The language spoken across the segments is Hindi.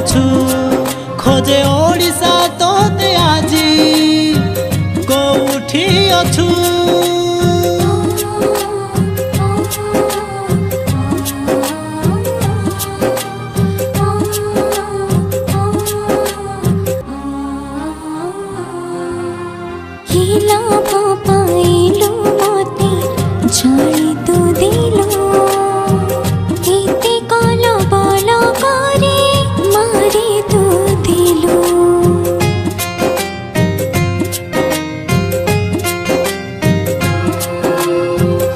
ଅଛୁ ଖୋଜେ ଓଡ଼ିଶା ତୋତେ ଆଜି କୋଉଠି ଅଛୁ। जाई तो दिलो इते कल बल करे मारी तो दिलो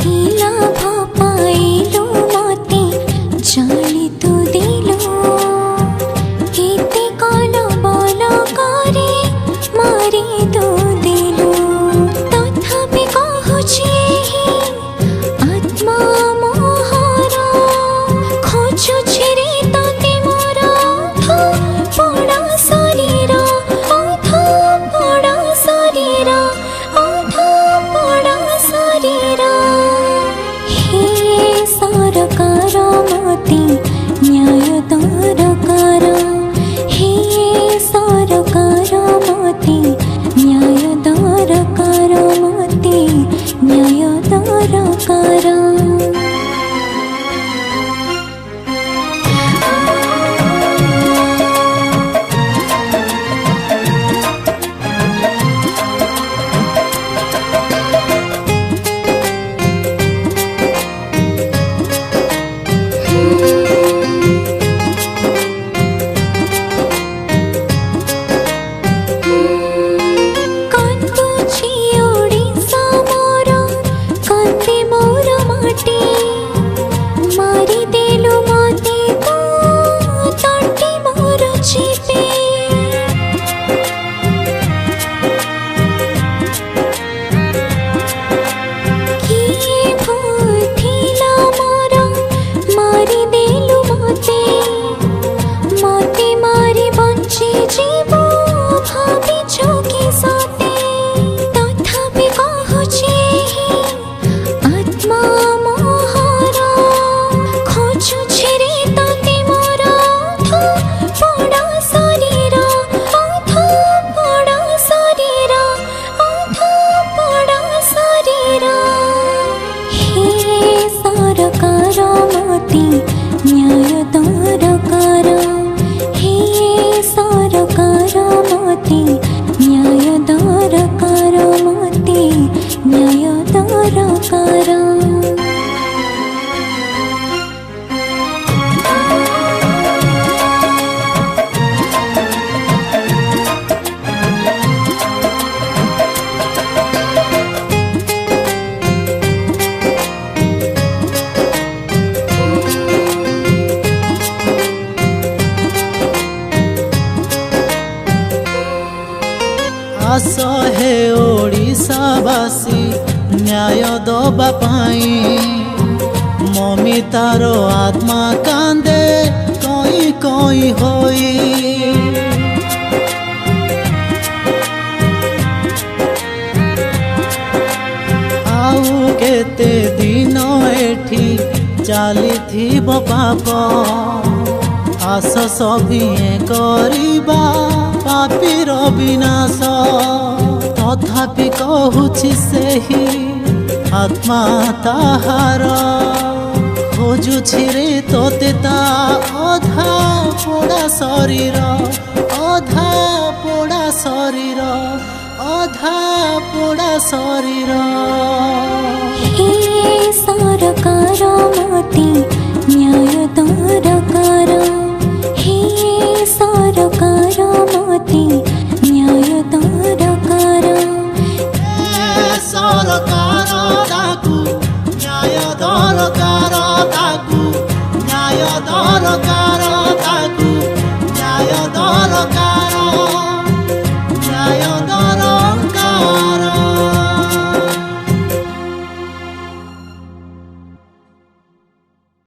हिला पाइलो मते जाई तो दिलो इते कल बल करे मारी तो दिलो तथापि कहूची न्याय दरकार हे सरकार मते न्याय दरकार मते न्याय दरकार। न्याय दरकार हे सरकार मते न्याय दरकार मते न्याय दरकार। आस हे ओडिशावासी न्याय दबा पाई ममितार आत्मा कांदे कई कई होई आउ केते दिन एठी चली पाप आस सभिए करिबा पापीर विनाश तथापि कहूछि सेही आत्मा ताहार खोजुछि रे तोते ता अधा पोड़ा शरीर अधा पोड़ा शरीर अधा पोड़ा शरीर। हे सरकार मते न्याय दरकार हे सरकार मते न्याय दरकार सरकार दाकू न्याय दरकार दाकू न्याय दरकार।